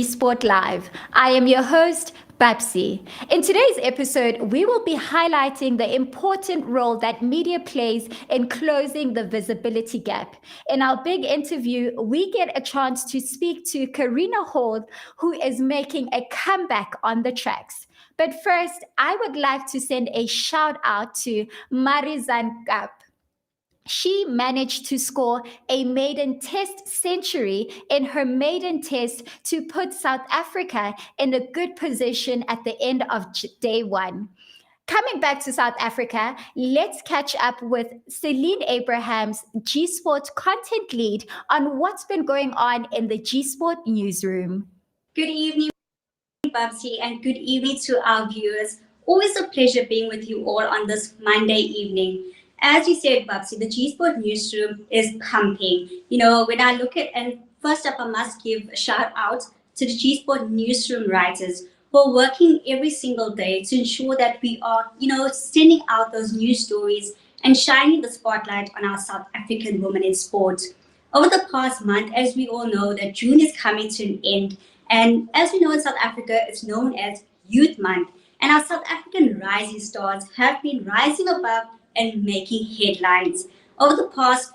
Sport Live. I am your host, Babsie. In today's episode, we will be highlighting the important role that media plays in closing the visibility gap. In our big interview, we get a chance to speak to CARINA HORN, who is making a comeback on the tracks. But first, I would like to send a shout out to Marizan Kap. She managed to score a maiden test century in her maiden test to put South Africa in a good position at the end of day one. Coming back to South Africa, let's catch up with Celine Abrahams, Gsport content lead, on what's been going on in the Gsport newsroom. Good evening, Babsie, and good evening to our viewers. Always a pleasure being with you all on this Monday evening. As you said, Babsie, the Gsport newsroom is pumping. When I look at, and first up, I must give a shout out to the Gsport newsroom writers who are working every single day to ensure that we are, sending out those news stories and shining the spotlight on our South African women in sport. Over the past month, as we all know, that June is coming to an end. And as we know in South Africa, it's known as Youth Month. And our South African rising stars have been rising above and making headlines. Over the past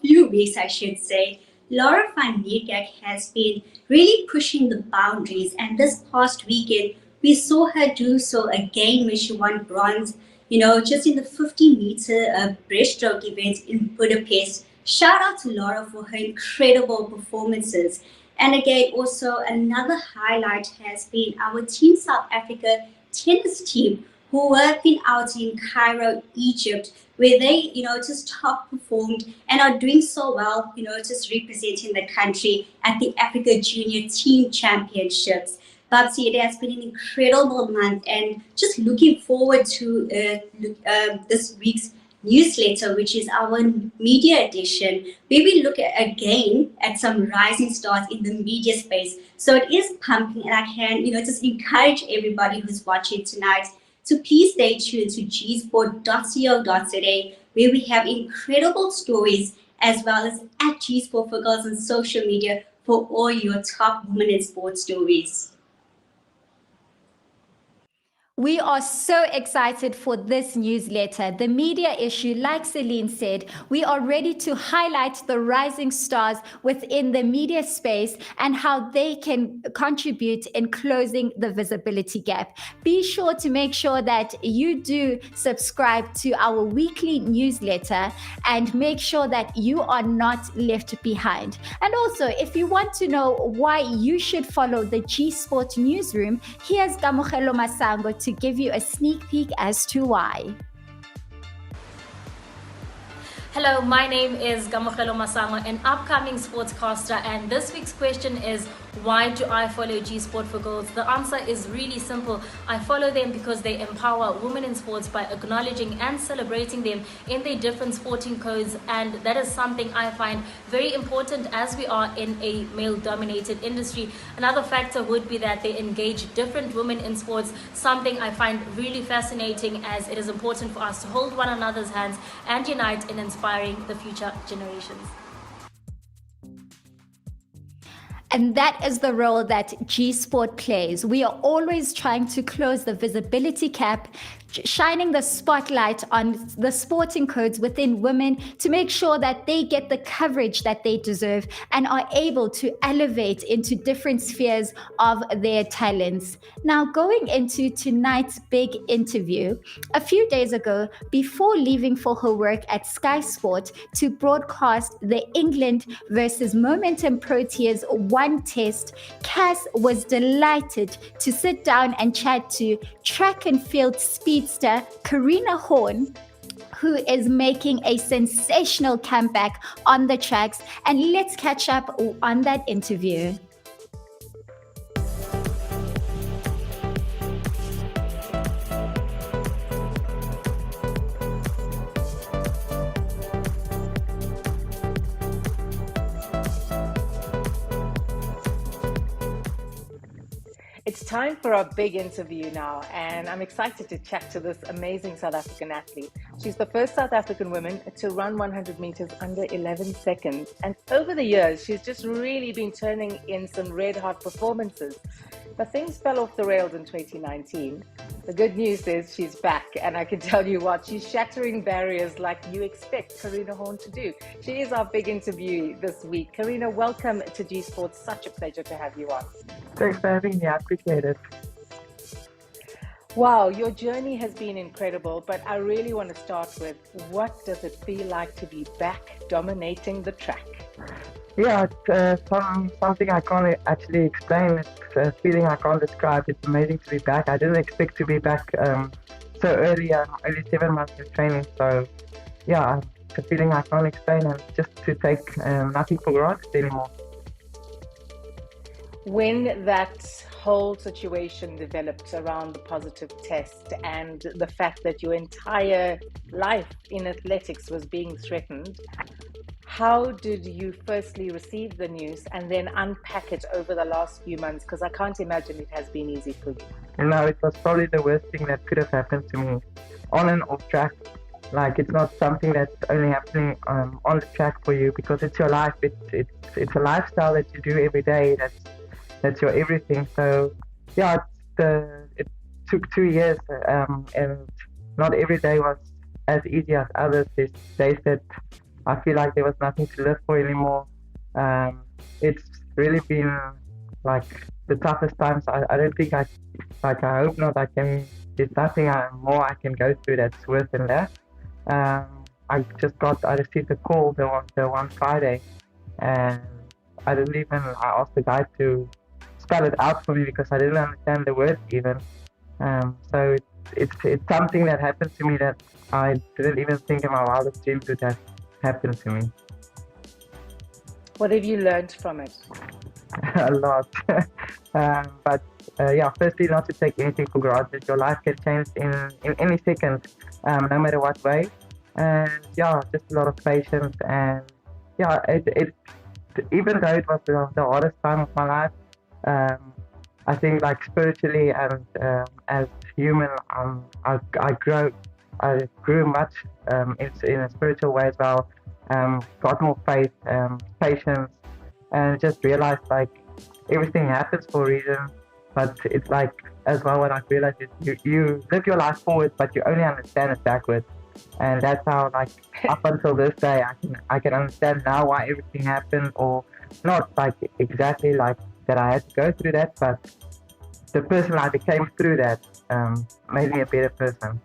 few weeks, I should say, Laura Feinberg has been really pushing the boundaries. And this past weekend, we saw her do so again when she won bronze, just in the 50-meter breaststroke event in Budapest. Shout out to Laura for her incredible performances. And again, also another highlight has been our Team South Africa tennis team, who have been out in Cairo, Egypt, where they, just top performed and are doing so well, just representing the country at the Africa Junior Team Championships. Babsie, it has been an incredible month, and just looking forward to this week's newsletter, which is our media edition, where we look again at some rising stars in the media space. So it is pumping, and I can, just encourage everybody who's watching tonight to please stay tuned to gsport.co.za, where we have incredible stories, as well as at Gsport for Girls on social media for all your top women in sports stories. We are so excited for this newsletter. The media issue, like Celine said, we are ready to highlight the rising stars within the media space and how they can contribute in closing the visibility gap. Be sure to make sure that you do subscribe to our weekly newsletter and make sure that you are not left behind. And also, if you want to know why you should follow the Gsport newsroom, here's Kamogelo Masango to give you a sneak peek as to why. Hello, my name is Kamogelo Masango, an upcoming sportscaster, and this week's question is, why do I follow Gsport for Girls? The answer is really simple. I follow them because they empower women in sports by acknowledging and celebrating them in their different sporting codes, and that is something I find very important as we are in a male-dominated industry. Another factor would be that they engage different women in sports, something I find really fascinating, as it is important for us to hold one another's hands and unite in inspiring the future generations. And that is the role that Gsport plays. We are always trying to close the visibility gap, shining the spotlight on the sporting codes within women to make sure that they get the coverage that they deserve and are able to elevate into different spheres of their talents. Now, going into tonight's big interview, a few days ago, before leaving for her work at Sky Sport to broadcast the England versus Momentum Proteas one test, Kass was delighted to sit down and chat to track and field speedster CARINA HORN, who is making a sensational comeback on the tracks. And let's catch up on that interview. It's time for our big interview now, and I'm excited to chat to this amazing South African athlete. She's the first South African woman to run 100 meters under 11 seconds. And over the years, she's just really been turning in some red-hot performances. But things fell off the rails in 2019. The good news is she's back, and I can tell you what, she's shattering barriers like you expect CARINA HORN to do. She is our big interviewee this week. CARINA, welcome to G Sport. Such a pleasure to have you on. Thanks for having me. I appreciate it. Wow, your journey has been incredible, but I really want to start with, what does it feel like to be back dominating the track? Yeah, it's something I can't actually explain. It's a feeling I can't describe. It's amazing to be back. I didn't expect to be back so early, only 7 months of training. So, yeah, it's a feeling I can't explain, and just to take nothing for granted anymore. When that whole situation developed around the positive test and the fact that your entire life in athletics was being threatened, how did you firstly receive the news and then unpack it over the last few months? Because I can't imagine it has been easy for you. No, it was probably the worst thing that could have happened to me on and off track. Like, it's not something that's only happening on the track for you, because it's your life. It's a lifestyle that you do every day. That's your everything. So yeah, it took 2 years, and not every day was as easy as others. There's days that I feel like there was nothing to live for anymore. It's really been like the toughest times. I don't think I hope not. There's nothing more I can go through that's worse than that. I received a call the one Friday, and I asked the guy to spell it out for me because I didn't understand the words even. So it's something that happened to me that I didn't even think in my wildest dreams would have happened to me. What have you learned from it? A lot. But firstly, not to take anything for granted. Your life can change in any second, no matter what way. And just a lot of patience. And even though it was the hardest time of my life, I think, like, spiritually and as human, I grew much in a spiritual way as well. Got more faith, patience, and just realized, like, everything happens for a reason. But it's like, as well, what I've realized is you live your life forward, but you only understand it backwards. And that's how, like, up until this day, I can understand now why everything happened, or not like exactly like that I had to go through that, but the person I became through that made me a better person.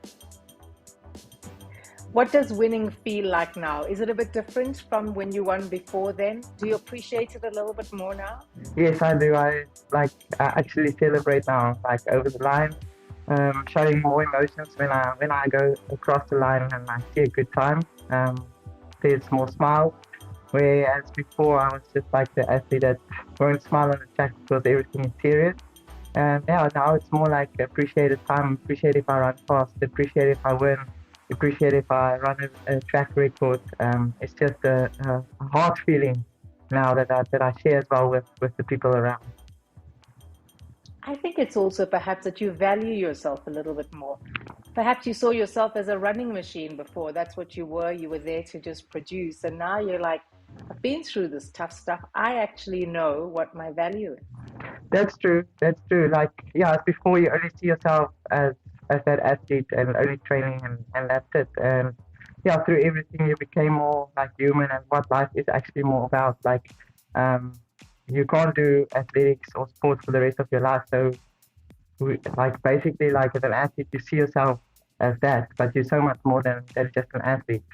What does winning feel like now? Is it a bit different from when you won before then? Do you appreciate it a little bit more now? Yes, I do. I actually celebrate now, like, over the line, showing more emotions when I go across the line and I see a good time. There's more smile, whereas before I was just like the athlete that won't smile on the track because everything is serious. And now it's more like appreciate the time, appreciate if I run fast, appreciate if I win, appreciate if I run a track record. It's just a hard feeling now that I share as well with the people around. I think it's also perhaps that you value yourself a little bit more. Perhaps you saw yourself as a running machine before. That's what you were. You were there to just produce. And now you're like, I've been through this tough stuff. I actually know what my value is. That's true. Like, before you only see yourself as that athlete and only training and that's it. And through everything you became more like human and what life is actually more about. Like, you can't do athletics or sports for the rest of your life. So, basically, like, as an athlete, you see yourself as that, but you're so much more than just an athlete.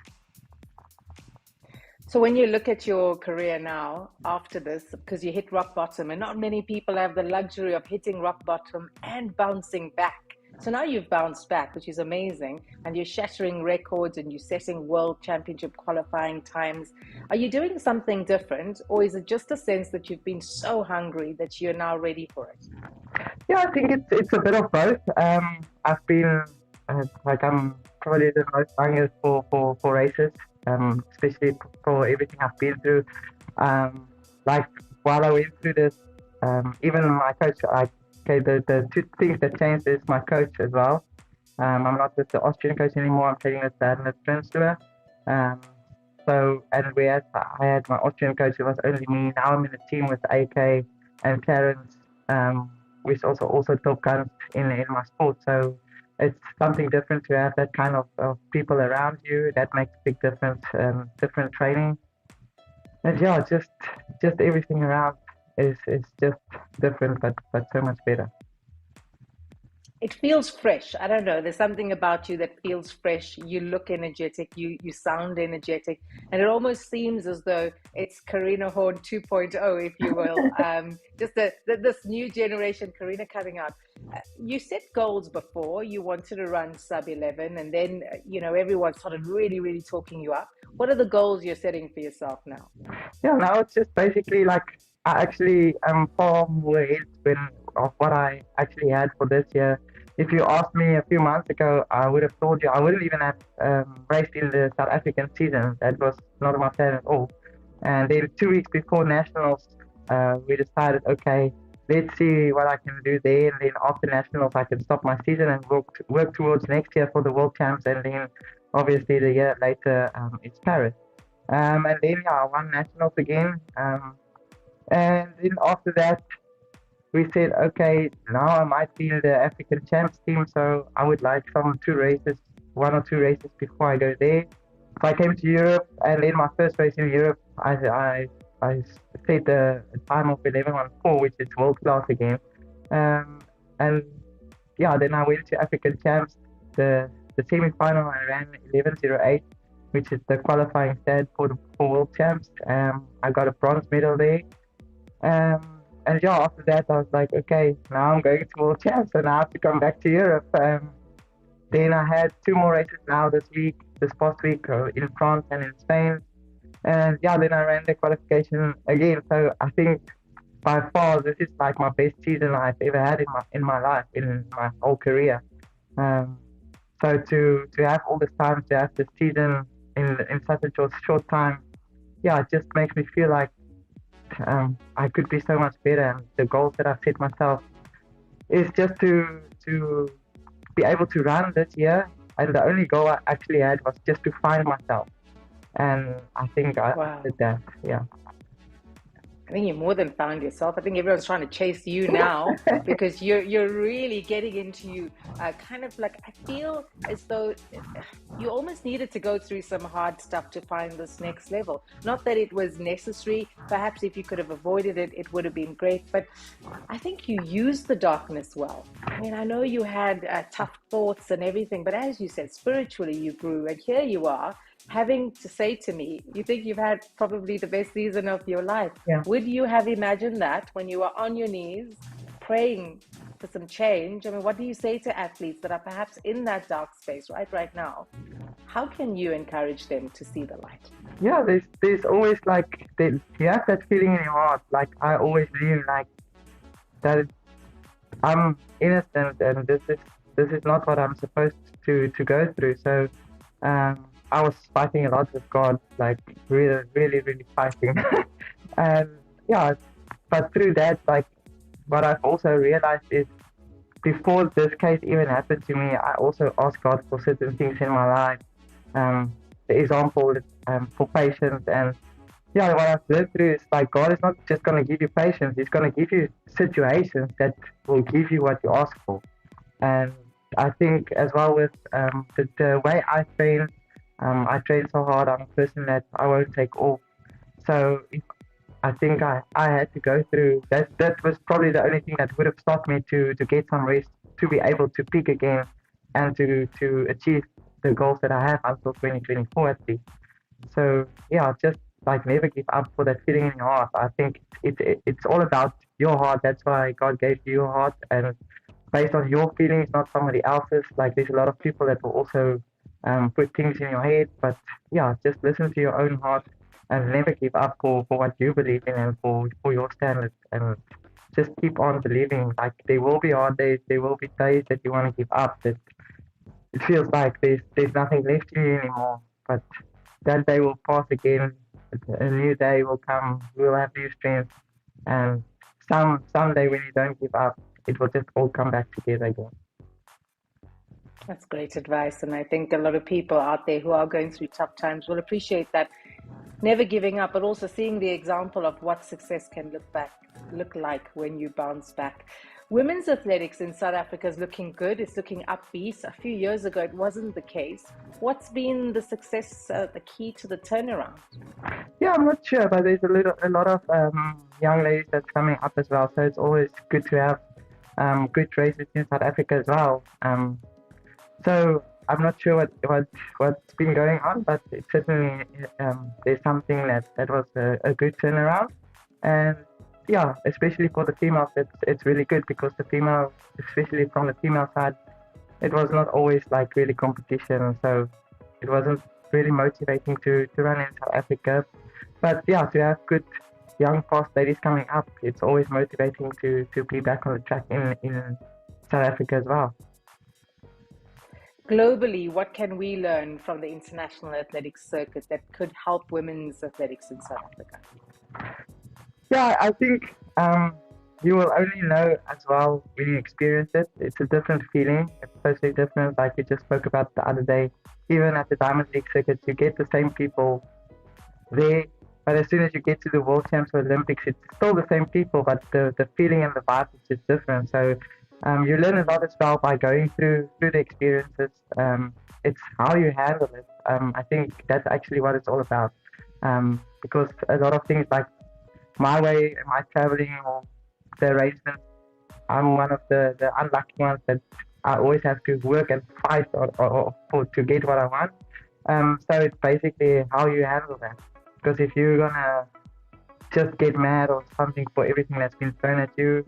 So when you look at your career now, after this, because you hit rock bottom, and not many people have the luxury of hitting rock bottom and bouncing back. So now you've bounced back, which is amazing, and you're shattering records and you're setting world championship qualifying times. Are you doing something different, or is it just a sense that you've been so hungry that you're now ready for it? Yeah, I think it's a bit of both. I've been I'm probably the most hungry for races, especially for everything I've been through. While I went through this, even my coach okay, the two things that changed is my coach as well. I'm not with the Austrian coach anymore. I'm training with the Prince Tour. And whereas I had my Austrian coach, it was only me. Now I'm in a team with AK and Clarence, which also top guns in my sport. So it's something different to have that kind of people around you. That makes a big difference. Different training, and yeah, just everything around is just different, but so much better. It feels fresh. I don't know. There's something about you that feels fresh. You look energetic. You sound energetic, and it almost seems as though it's CARINA HORN 2.0, if you will. Just this new generation CARINA coming out. You set goals before. You wanted to run sub 11, and then everyone started really, really talking you up. What are the goals you're setting for yourself now? Yeah, now it's just basically like I actually am far more ahead of what I actually had for this year. If you asked me a few months ago, I would have told you I wouldn't even have raced in the South African season. That was not my plan at all. And then 2 weeks before Nationals, we decided, okay, let's see what I can do there. And then after Nationals, I can stop my season and work towards next year for the World Champs. And then obviously the year later, it's Paris. And then I won Nationals again. And then after that, we said, okay, now I might be in the African Champs team, so I would like one or two races before I go there. So I came to Europe, and in my first race in Europe, I set a time of 11:14, which is world class again. And yeah, then I went to African Champs. The semi-final I ran 11:08, which is the qualifying stand for World Champs. I got a bronze medal there. And yeah, after that, I was like, okay, now I'm going to World Champs, so now I have to come back to Europe. Then I had 2 more races now this past week, in France and in Spain. And yeah, then I ran the qualification again. So I think by far, this is like my best season I've ever had in my life, in my whole career. So to have all this time, to have this season in such a short time, yeah, it just makes me feel like I could be so much better. And the goals that I've set myself is just to be able to run this year. And the only goal I actually had was just to find myself. And I think I did that, yeah. I think you more than found yourself. I think everyone's trying to chase you now because you're really getting into kind of like, I feel as though you almost needed to go through some hard stuff to find this next level. Not that it was necessary. Perhaps if you could have avoided it, it would have been great. But I think you used the darkness well. I mean, I know you had tough thoughts and everything, but as you said, spiritually you grew, and here you are, having to say to me, you think you've had probably the best season of your life. Yeah. Would you have imagined that when you were on your knees praying for some change? I mean, what do you say to athletes that are perhaps in that dark space right now? How can you encourage them to see the light? Yeah, there's always like, you have that feeling in your heart. Like I always knew like that I'm innocent and this is not what I'm supposed to go through. So I was fighting a lot with God, like really, really, really fighting. And yeah, but through that, like what I've also realized is before this case even happened to me, I also asked God for certain things in my life. The example for patience, and yeah, what I've lived through is like God is not just going to give you patience, He's going to give you situations that will give you what you ask for. And I think as well with the way I train so hard. I'm a person that I won't take off. So I think I had to go through that. That was probably the only thing that would have stopped me to get some rest, to be able to peak again and to achieve the goals that I have until 2024 at least. So yeah, just like never give up for that feeling in your heart. I think it's all about your heart. That's why God gave you your heart, and based on your feelings, not somebody else's. Like there's a lot of people that will also put things in your head, but yeah, just listen to your own heart and never give up for what you believe in and for your standards, and just keep on believing. Like there will be hard days, there will be days that you want to give up, that it feels like there's nothing left in you anymore, but that day will pass again. A new day will come, we'll have new strength, and someday when you don't give up, it will just all come back together again. That's great advice. And I think a lot of people out there who are going through tough times will appreciate that. Never giving up, but also seeing the example of what success can look like when you bounce back. Women's athletics in South Africa is looking good. It's looking upbeat. A few years ago, it wasn't the case. What's been the success, the key to the turnaround? Yeah, I'm not sure, but there's a lot of young ladies that's coming up as well. So it's always good to have good races in South Africa as well. So I'm not sure what's been going on, but it certainly there's something that was a good turnaround. And yeah, especially for the females, it's really good because the females, especially from the female side, it was not always like really competition, so it wasn't really motivating to run in South Africa. But yeah, to have good young fast ladies coming up, it's always motivating to be back on the track in South Africa as well. Globally, what can we learn from the international athletics circuit that could help women's athletics in South Africa? Yeah, I think you will only know as well when you experience it. It's a different feeling. It's totally different. Like you just spoke about the other day, even at the Diamond League circuit, you get the same people there. But as soon as you get to the World Champs or Olympics, it's still the same people, but the feeling and the vibe is just different. So you learn a lot as well by going through the experiences. It's how you handle it. I think that's actually what it's all about. Because a lot of things like my way, my traveling or the arrangements, I'm one of the unlucky ones that I always have to work and fight or to get what I want. So it's basically how you handle that. Because if you're gonna just get mad or something for everything that's been thrown at you,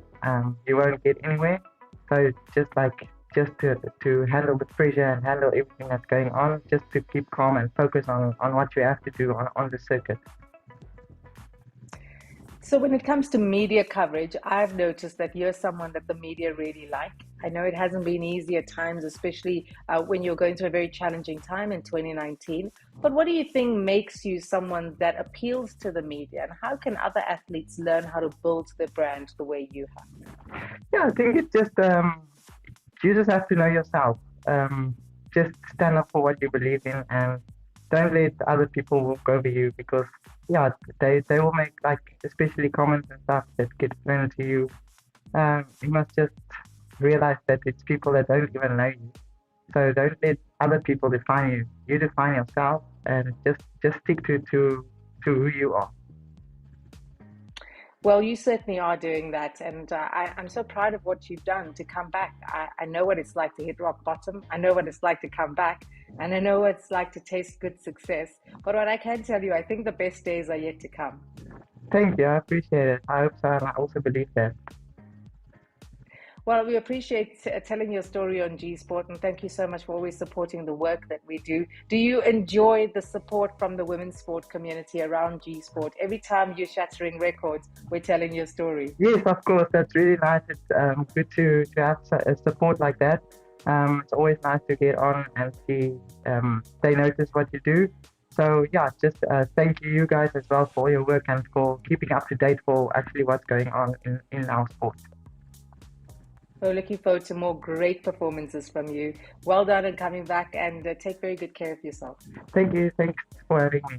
you won't get anywhere. So it's just to handle the pressure and handle everything that's going on, just to keep calm and focus on what you have to do on the circuit. So when it comes to media coverage, I've noticed that you're someone that the media really like. I know it hasn't been easy at times, especially when you're going through a very challenging time in 2019. But what do you think makes you someone that appeals to the media? And how can other athletes learn how to build their brand the way you have? Yeah, I think it's just, you just have to know yourself. Just stand up for what you believe in and don't let other people walk over you, because yeah, they will make, like, especially comments and stuff that get thrown to you. You must just realize that it's people that don't even know you. So don't let other people define you. You define yourself and just stick to who you are. Well, you certainly are doing that, and I'm so proud of what you've done to come back. I know what it's like to hit rock bottom. I know what it's like to come back, and I know what it's like to taste good success. But what I can tell you, I think the best days are yet to come. Thank you. I appreciate it. I hope so, and I also believe that. Well, we appreciate telling your story on G Sport, and thank you so much for always supporting the work that we do. Do you enjoy the support from the women's sport community around G Sport? Every time you're shattering records, we're telling your story. Yes, of course. That's really nice. It's good to have support like that. It's always nice to get on and see they notice what you do. So yeah, just thank you guys as well for all your work and for keeping up to date for actually what's going on in our sport. We're looking forward to more great performances from you. Well done and coming back, and take very good care of yourself. Thank you. Thanks for having me.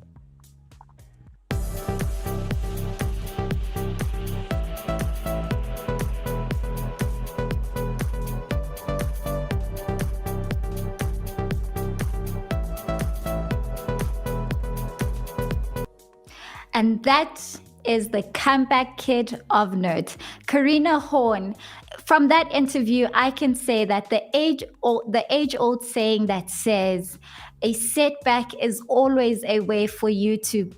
And that is the comeback kid of note, CARINA HORN. From that interview, I can say that the age-old saying that says a setback is always a way for you to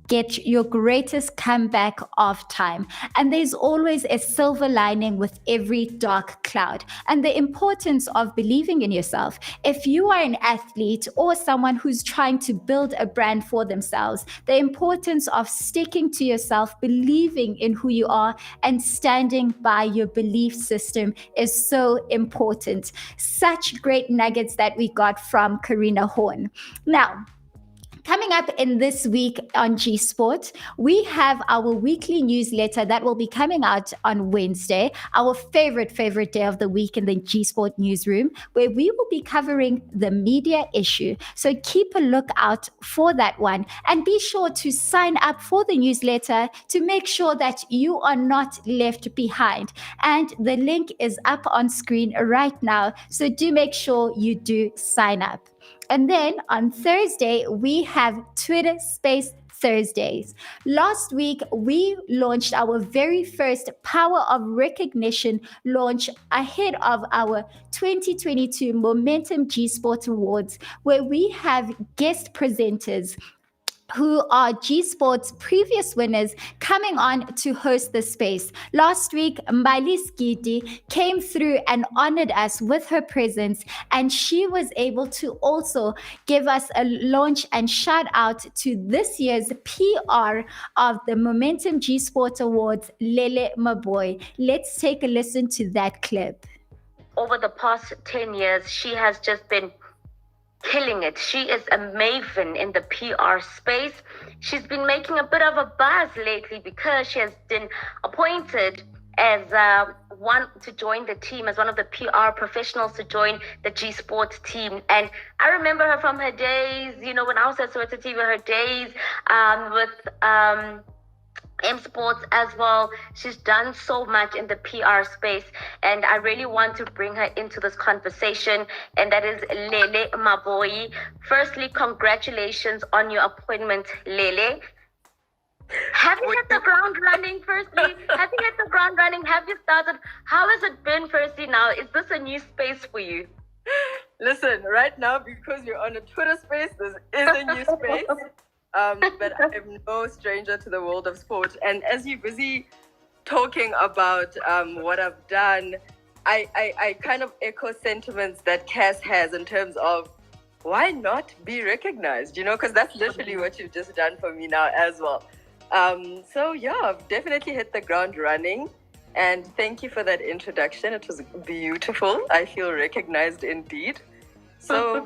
get your greatest comeback of time. And there's always a silver lining with every dark cloud. And the importance of believing in yourself. If you are an athlete or someone who's trying to build a brand for themselves, the importance of sticking to yourself, believing in who you are, and standing by your belief system is so important. Such great nuggets that we got from CARINA HORN. Now, Coming up in this week on G Sport, we have our weekly newsletter that will be coming out on Wednesday, our favorite day of the week in the G Sport newsroom, where we will be covering the media issue. So keep a lookout for that one, and be sure to sign up for the newsletter to make sure that you are not left behind. And the link is up on screen right now, so do make sure you do sign up. And then on Thursday, we have Twitter Space Thursdays. Last week, we launched our very first Power of Recognition launch ahead of our 2022 Momentum G Sport Awards, where we have guest presenters who are G Sport's previous winners coming on to host the space. Last week, Mbali Skiti came through and honored us with her presence, and she was able to also give us a launch and shout out to this year's PR of the Momentum G Sport Awards, Lele Maboy. Let's take a listen to that clip. Over the past 10 years, she has just been killing it. She is a maven in the PR space. She's been making a bit of a buzz lately because she has been appointed as one to join the team, as one of the PR professionals to join the G Sports team. And I remember her from her days, when I was at Soweto TV, her days with M Sports as well. She's done so much in the PR space, and I really want to bring her into this conversation, and that is Lele Maboy. Firstly, congratulations on your appointment, Lele. Have you hit the ground running? Firstly, have you hit the ground running? Have you started? How has it been, firstly, now? Is this a new space for you? Listen, right now, because you're on a Twitter space, this is a new space. But I'm no stranger to the world of sport. And as you're busy talking about what I've done, I kind of echo sentiments that Kass has in terms of why not be recognized, because that's literally what you've just done for me now as well. So yeah, I've definitely hit the ground running. And thank you for that introduction. It was beautiful. I feel recognized indeed. So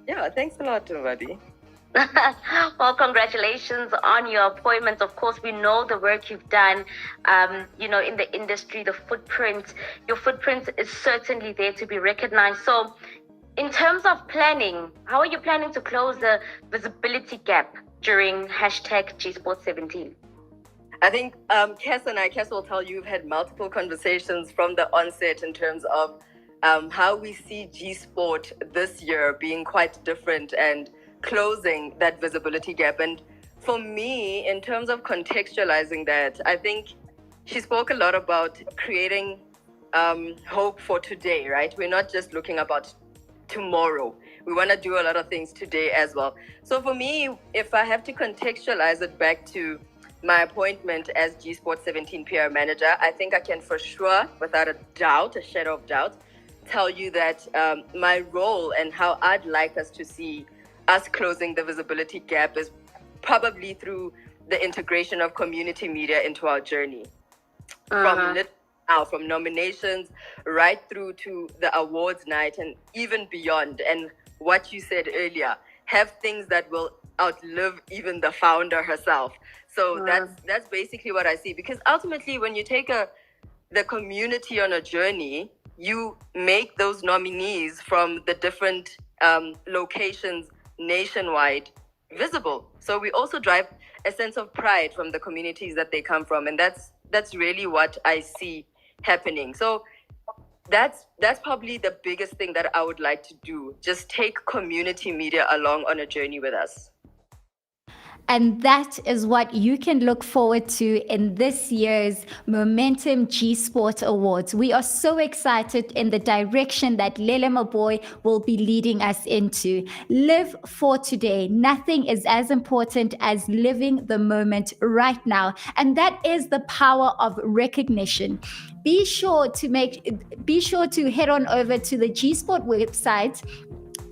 yeah, thanks a lot, everybody. Well, congratulations on your appointment. Of course, we know the work you've done, in the industry, your footprint is certainly there to be recognized. So in terms of planning, how are you planning to close the visibility gap during #GSport17? I think Kass will tell you, we've had multiple conversations from the onset in terms of how we see G Sport this year being quite different and closing that visibility gap. And for me, in terms of contextualizing that, I think she spoke a lot about creating hope for today, right? We're not just looking about tomorrow. We want to do a lot of things today as well. So for me, if I have to contextualize it back to my appointment as G Sport 17 PR manager, I think I can for sure, without a shadow of doubt, tell you that my role and how I'd like us to see us closing the visibility gap is probably through the integration of community media into our journey. From nominations right through to the awards night and even beyond. And what you said earlier, have things that will outlive even the founder herself. So that's basically what I see. Because ultimately, when you take the community on a journey, you make those nominees from the different locations nationwide visible. So we also drive a sense of pride from the communities that they come from, and that's really what I see happening. So that's probably the biggest thing that I would like to do. Just take community media along on a journey with us. And that is what you can look forward to in this year's Momentum G Sport Awards. We are so excited in the direction that Lele Maboy will be leading us into. Live for today. Nothing is as important as living the moment right now. And that is the power of recognition. Be sure to head on over to the G Sport website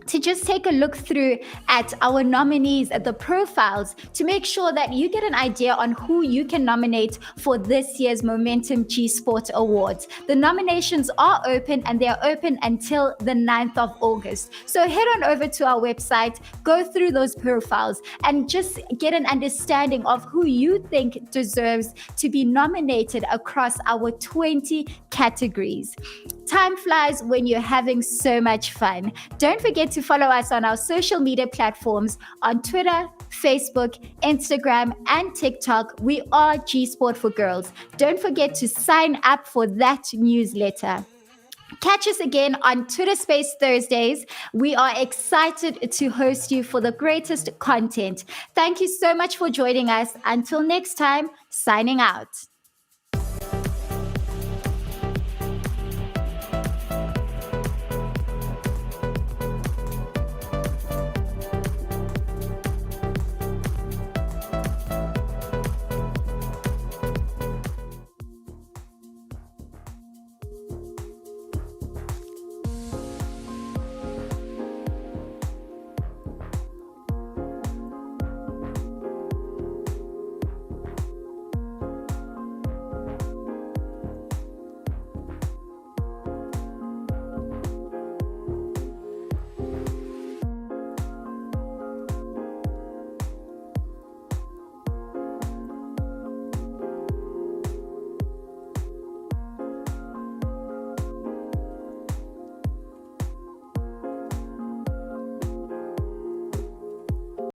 to just take a look through at our nominees, at the profiles, to make sure that you get an idea on who you can nominate for this year's Momentum G Sport Awards. The nominations are open and they are open until the 9th of August. So head on over to our website, go through those profiles and just get an understanding of who you think deserves to be nominated across our 20 categories. Time flies when you're having so much fun. Don't forget to follow us on our social media platforms on Twitter, Facebook, Instagram, and TikTok. We are G Sport for Girls. Don't forget to sign up for that newsletter. Catch us again on Twitter Space Thursdays. We are excited to host you for the greatest content. Thank you so much for joining us. Until next time, signing out.